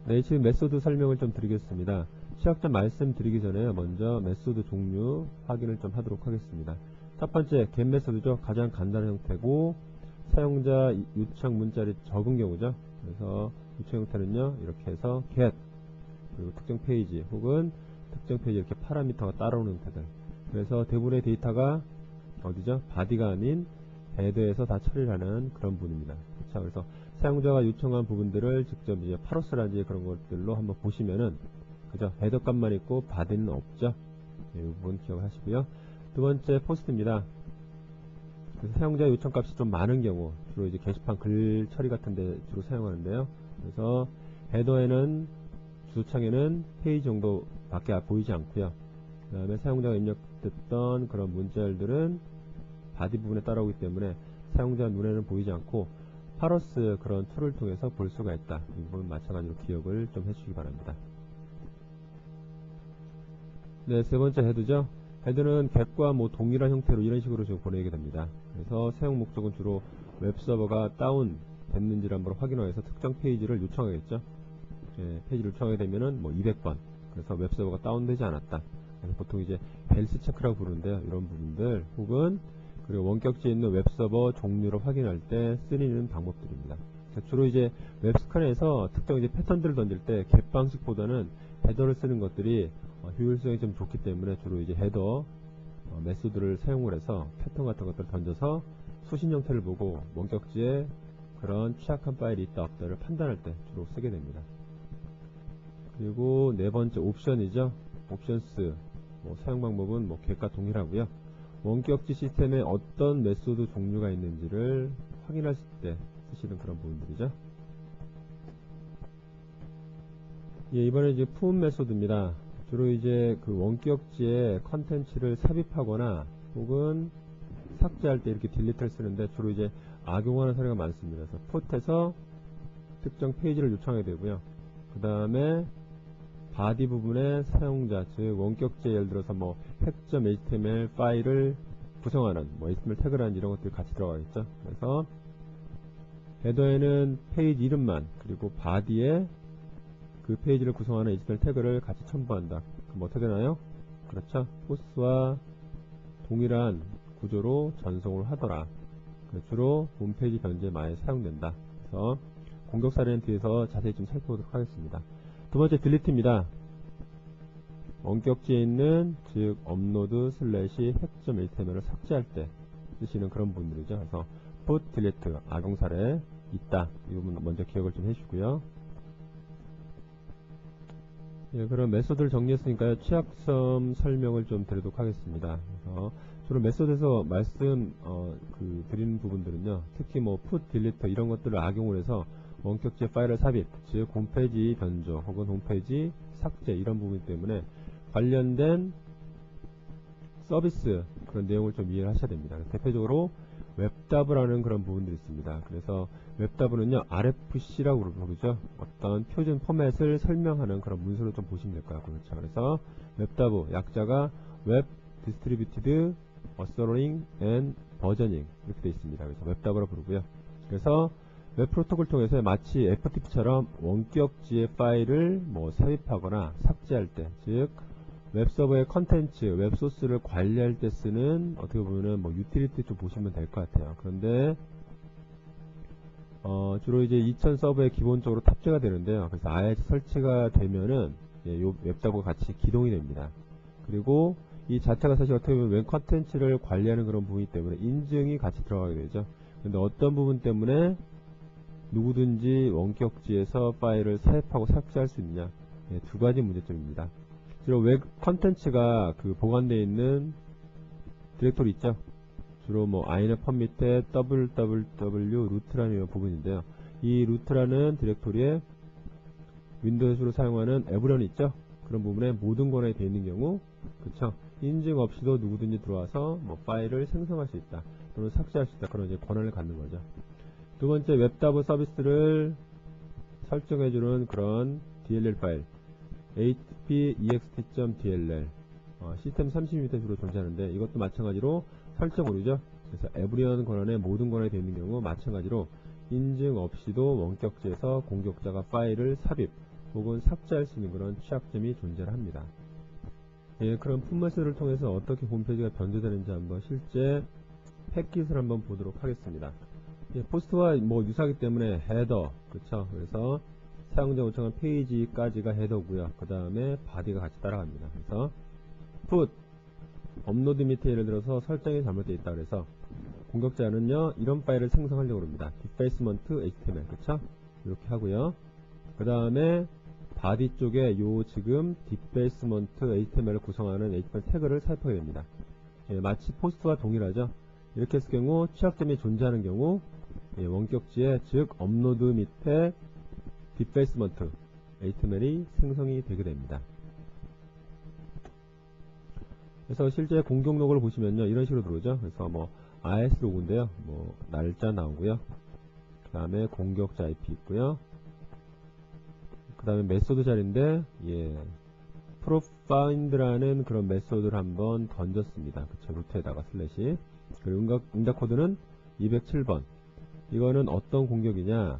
네, 지금 메소드 설명을 좀 드리겠습니다. 시작점 말씀드리기 전에 먼저 메소드 종류 확인을 좀 하도록 하겠습니다. 첫 번째, get 메소드죠. 가장 간단한 형태고 사용자 요청 문자를 적은 경우죠. 그래서 요청 형태는요, 이렇게 해서 get 그리고 특정 페이지 혹은 특정 페이지 이렇게 파라미터가 따라오는 형태들. 그래서 대부분의 데이터가 어디죠? 바디가 아닌 헤더에서 다 처리를 하는 그런 부분입니다. 자, 그래서 사용자가 요청한 부분들을 직접 이제 파러스라든지 그런 것들로 한번 보시면은, 그죠? 헤더 값만 있고 바디는 없죠? 네, 이 부분 기억하시고요. 두 번째, 포스트입니다. 그래서 사용자 요청 값이 좀 많은 경우, 주로 이제 게시판 글 처리 같은데 주로 사용하는데요. 그래서 헤더에는 주소창에는 페이지 정도밖에 보이지 않고요. 그 다음에 사용자가 입력됐던 그런 문자열들은 바디 부분에 따라오기 때문에 사용자 눈에는 보이지 않고 파러스 그런 툴을 통해서 볼 수가 있다. 이 부분 마찬가지로 기억을 좀 해주시기 바랍니다. 네, 세 번째 헤드죠. 헤드는 get과 뭐 동일한 형태로 이런 식으로 지금 보내게 됩니다. 그래서 사용 목적은 주로 웹서버가 다운 됐는지를 한번 확인하기 위해서 특정 페이지를 요청하겠죠. 예, 페이지를 요청하게 되면은 뭐 200번. 그래서 웹서버가 다운되지 않았다. 그래서 보통 이제 헬스 체크라고 부르는데요. 이런 부분들 혹은 그리고 원격지에 있는 웹서버 종류를 확인할 때 쓰이는 방법들입니다. 주로 이제 웹스칸에서 특정 이제 패턴들을 던질 때 get 방식보다는 헤더를 쓰는 것들이 효율성이 좀 좋기 때문에 주로 이제 헤더 메소드를 사용을 해서 패턴 같은 것들을 던져서 수신 형태를 보고 원격지에 그런 취약한 파일이 있다 없다를 판단할 때 주로 쓰게 됩니다. 그리고 네 번째 옵션이죠. 옵션스 사용 방법은 get과 동일하고요. 원격지 시스템에 어떤 메소드 종류가 있는지를 확인하실 때 쓰시는 그런 부분들이죠. 예, 이번에 이제 품 메소드입니다. 주로 이제 그 원격지에 컨텐츠를 삽입하거나 혹은 삭제할 때 이렇게 딜리트를 쓰는데 주로 이제 악용하는 사례가 많습니다. 그래서 put에서 특정 페이지를 요청하게 되고요. 그 다음에 바디 부분에 사용자, 즉 원격지에 예를 들어서 hack.html 파일을 구성하는 HTML 태그라는 이런 것들이 같이 들어가겠죠. 그래서 헤더에는 페이지 이름만 그리고 바디에 그 페이지를 구성하는 HTML 태그를 같이 첨부한다. 그럼 어떻게 되나요? 그렇죠. 포스와 동일한 구조로 전송을 하더라. 주로 홈페이지 변제에 많이 사용된다. 그래서 공격 사례는 뒤에서 자세히 좀 살펴보도록 하겠습니다. 두 번째 딜리트입니다. 원격지에 있는 즉 업로드 슬래시 hack.html을 삭제할 때 쓰시는 그런 부분들이죠. 그래서 put delete 악용 사례 있다. 이 부분 먼저 기억을 좀 해주고요. 예, 그럼 메소드를 정리했으니까요. 취약점 설명을 좀 드리도록 하겠습니다. 그래서 주로 메소드에서 드리는 부분들은요. 특히 put delete 이런 것들을 악용을 해서 원격지 파일을 삽입, 즉 홈페이지 변조 혹은 홈페이지 삭제 이런 부분 때문에 관련된 서비스 그런 내용을 좀 이해를 하셔야 됩니다. 대표적으로 웹다브라는 그런 부분들이 있습니다. 그래서 웹다브는요 RFC라고 부르죠. 어떤 표준 포맷을 설명하는 그런 문서로 좀 보시면 될 거예요. 그렇죠. 그래서 웹다브 약자가 웹 디스트리뷰티드 어서링 앤 버저닝 이렇게 되어 있습니다. 그래서 웹다브라고 부르고요. 그래서 웹 프로토콜 통해서 마치 FTP처럼 원격지의 파일을 삽입하거나 삭제할 때, 즉 웹서버의 컨텐츠, 웹소스를 관리할 때 쓰는 어떻게 보면은 유틸리티 좀 보시면 될 것 같아요. 그런데 주로 이제 2000 서버에 기본적으로 탑재가 되는데요. 그래서 IIS 설치가 되면은 요 웹다브가 같이 기동이 됩니다. 그리고 이 자체가 사실 어떻게 보면 웹 컨텐츠를 관리하는 그런 부분이기 때문에 인증이 같이 들어가게 되죠. 근데 어떤 부분 때문에 누구든지 원격지에서 파일을 삽입하고 삭제할 수 있냐. 네, 두 가지 문제점입니다. 주로 웹 컨텐츠가 보관되어 있는 디렉토리 있죠. 주로 inetpub 밑에 www 루트라는 부분인데요. 이 루트라는 디렉토리에 윈도우즈로 사용하는 에브런 있죠. 그런 부분에 모든 권한이 되어 있는 경우, 그쵸? 인증 없이도 누구든지 들어와서 파일을 생성할 수 있다. 또는 삭제할 수 있다. 그런 이제 권한을 갖는 거죠. 두 번째, 웹다브 서비스를 설정해주는 그런 DLL 파일, hp.ext.dll, 시스템 32비트에 주로 존재하는데, 이것도 마찬가지로 설정 오류죠. 그래서 에브리언 권한에 모든 권한이 되어 있는 경우, 마찬가지로 인증 없이도 원격지에서 공격자가 파일을 삽입 혹은 삭제할 수 있는 그런 취약점이 존재를 합니다. 예, 그럼 풋메스를 통해서 어떻게 홈페이지가 변조되는지 한번 실제 팩깃을 한번 보도록 하겠습니다. 예, 포스트와 뭐 유사하기 때문에 헤더, 그쵸? 그래서 사용자 요청한 페이지까지가 헤더고요. 그 다음에 바디가 같이 따라갑니다. 그래서 put 업로드 밑에 예를 들어서 설정이 잘못되어 있다 그래서 공격자는요 이런 파일을 생성하려고 합니다. defacement html, 그쵸? 이렇게 하고요. 그 다음에 바디 쪽에 요 지금 defacement html을 구성하는 html 태그를 살펴야 됩니다. 예, 마치 포스트와 동일하죠. 이렇게 했을 경우 취약점이 존재하는 경우 예, 원격지에 즉 업로드 밑에 defacement html이 생성이 되게 됩니다. 그래서 실제 공격 로그를 보시면요 이런 식으로 들어오죠. 그래서 뭐 IS 로그인데요, 뭐 날짜 나오고요. 그 다음에 공격자 IP 있고요. 그 다음에 메소드 자리인데 예, 프로파인드라는 그런 메소드를 한번 던졌습니다. 그쵸, 루트에다가 슬래시. 그리고 응답 코드는 207번. 이거는 어떤 공격이냐?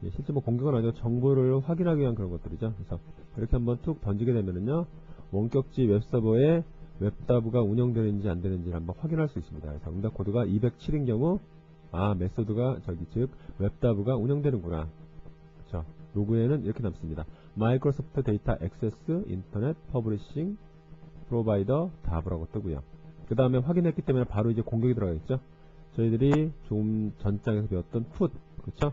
예, 실제 뭐 공격은 아니고 정보를 확인하기 위한 그런 것들이죠. 그래서 이렇게 한번 툭 던지게 되면은요, 원격지 웹서버에 웹다브가 운영되는지 안 되는지를 한번 확인할 수 있습니다. 그래서 응답 코드가 207인 경우, 아, 메소드가 즉 웹다브가 운영되는구나. 그쵸. 로그에는 이렇게 남습니다. 마이크로소프트 데이터 액세스 인터넷 퍼블리싱 프로바이더 다브라고 뜨고요. 그 다음에 확인했기 때문에 바로 이제 공격이 들어가겠죠. 저희들이 좀 전장에서 배웠던 put, 그쵸?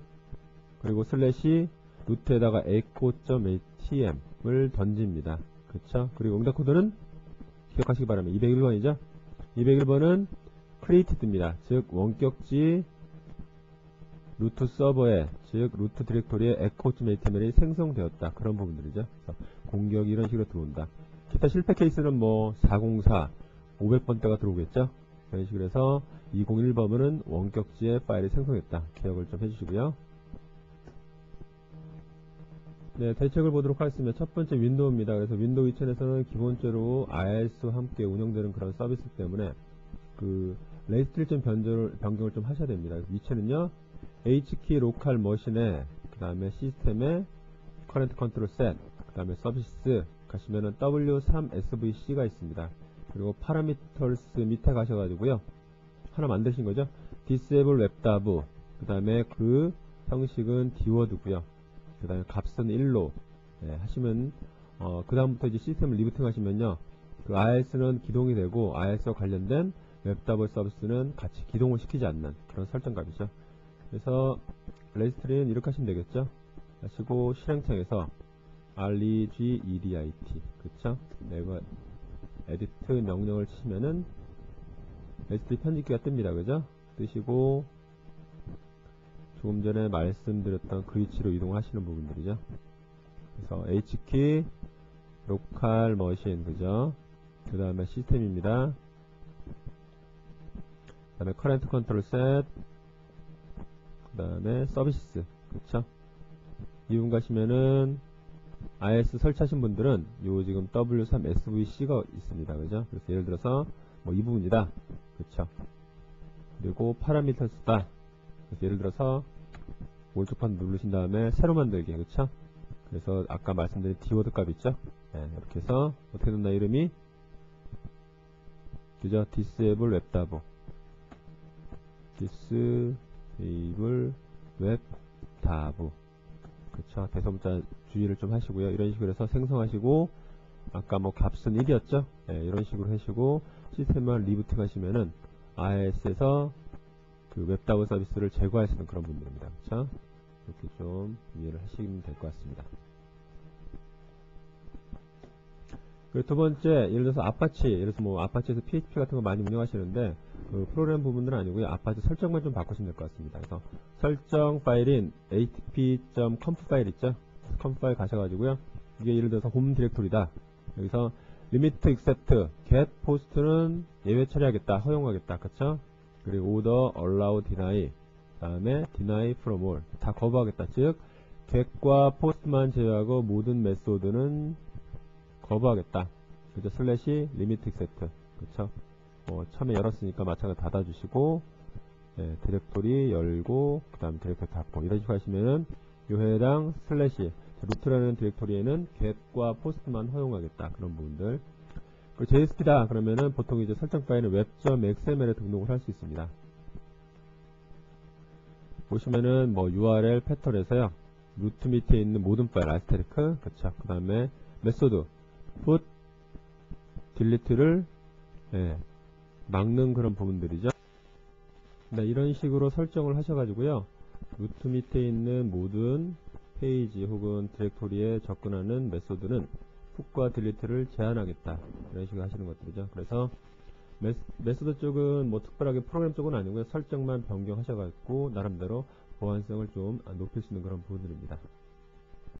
그리고 슬래시 루트에다가 echo.htm을 던집니다. 그쵸? 그리고 응답 코드는 기억하시기 바랍니다. 201번이죠? 201번은 created입니다. 즉 원격지 루트 서버에, 즉 루트 디렉토리에 echo.html이 생성되었다. 그런 부분들이죠. 그래서 공격이 이런 식으로 들어온다. 기타 실패 케이스는 뭐 404, 500번대가 들어오겠죠. 이런 식으로 해서 201번은 원격지에 파일이 생성했다. 기억을 좀 해주시고요. 네, 대책을 보도록 하겠습니다. 첫 번째 윈도우입니다. 그래서 윈도우 2000에서는 기본적으로 IS와 함께 운영되는 그런 서비스 때문에 그 레지스트리션 변경을 좀 하셔야 됩니다. 위치는요, H키 로컬 머신에, 그 다음에 시스템에 커런트 컨트롤 셋, 그 다음에 서비스 가시면은 W3SVC가 있습니다. 그리고 파라미터스 밑에 가셔가지고요, 하나 만드신 거죠. disable 웹다브, 그 다음에 그 형식은 디워드고요. 그 다음에 값은 1로 하시면 그 다음부터 이제 시스템을 리부팅 하시면요, 그 IS는 기동이 되고 IS와 관련된 웹다브 서비스는 같이 기동을 시키지 않는 그런 설정값이죠. 그래서 레지스트리는 이렇게 하시면 되겠죠. 하시고 실행창에서 regedit, 그쵸? 내가 에디트 명령을 치시면은 레지스트리 편집기가 뜹니다. 그죠? 뜨시고 조금 전에 말씀드렸던 그 위치로 이동하시는 부분들이죠. 그래서 H키 로컬 머신, 그죠? 그 다음에 시스템입니다. 그 다음에 커런트 컨트롤 셋, 그 다음에 서비스, 그쵸? 이 부분 가시면은 IS 설치하신 분들은 요 지금 W3SVC가 있습니다. 그죠? 그래서 예를 들어서 뭐 이 부분이다. 그쵸? 그리고 파라미터스다. 그래서 예를 들어서 오른쪽판 누르신 다음에 새로 만들기, 그쵸? 그래서 아까 말씀드린 디워드 값 있죠? 네, 이렇게 해서 어떻게 됐나 이름이? 그죠? disable 웹다브, disable 웹다브, 그쵸? 대소문자 주의를 좀 하시고요. 이런 식으로 해서 생성하시고, 아까 뭐 값은 1이었죠? 네, 이런 식으로 하시고 시스템을 리부팅 하시면은 IS에서 그 웹다브 서비스를 제거할 수 있는 그런 분들입니다. 그쵸? 이렇게 좀 이해를 하시면 될 것 같습니다. 그리고 두 번째, 예를 들어서 아파치, 예를 들어서 뭐 아파치에서 PHP 같은 거 많이 운영하시는데 그 프로그램 부분들은 아니고요. 아파치 설정만 좀 바꾸시면 될 것 같습니다. 그래서 설정 파일인 atp.conf 파일 있죠? conf 파일 가셔가지고요. 이게 예를 들어서 홈 디렉토리다. 여기서 limit except get post는 예외 처리하겠다, 허용하겠다, 그쵸? 그리고 order, allow, deny, 그 다음에 deny from all 다 거부하겠다. 즉 get과 post만 제외하고 모든 메소드는 거부하겠다. 그죠? 슬래시 limit except, 그쵸? 뭐 처음에 열었으니까 마찬가지로 닫아주시고, 디렉토리 열고 그 다음 디렉토리 닫고 이런 식으로 하시면은 요 해당 슬래시 자, 루트라는 디렉토리에는 get과 post만 허용하겠다. 그런 부분들. 그리고 JSP다. 그러면은 보통 이제 설정 파일은 web.xml에 등록을 할 수 있습니다. 보시면은 뭐 URL 패턴에서요. 루트 밑에 있는 모든 파일 아스테리크, 그쵸. 그 다음에 메소드, put, delete를 막는 그런 부분들이죠. 네, 이런 식으로 설정을 하셔가지고요. 루트 밑에 있는 모든 페이지 혹은 디렉토리에 접근하는 메소드는 put과 delete를 제한하겠다. 이런 식으로 하시는 것들이죠. 그래서 메소드 쪽은 뭐 특별하게 프로그램 쪽은 아니고요. 설정만 변경하셔가지고 나름대로 보안성을 좀 높일 수 있는 그런 부분들입니다.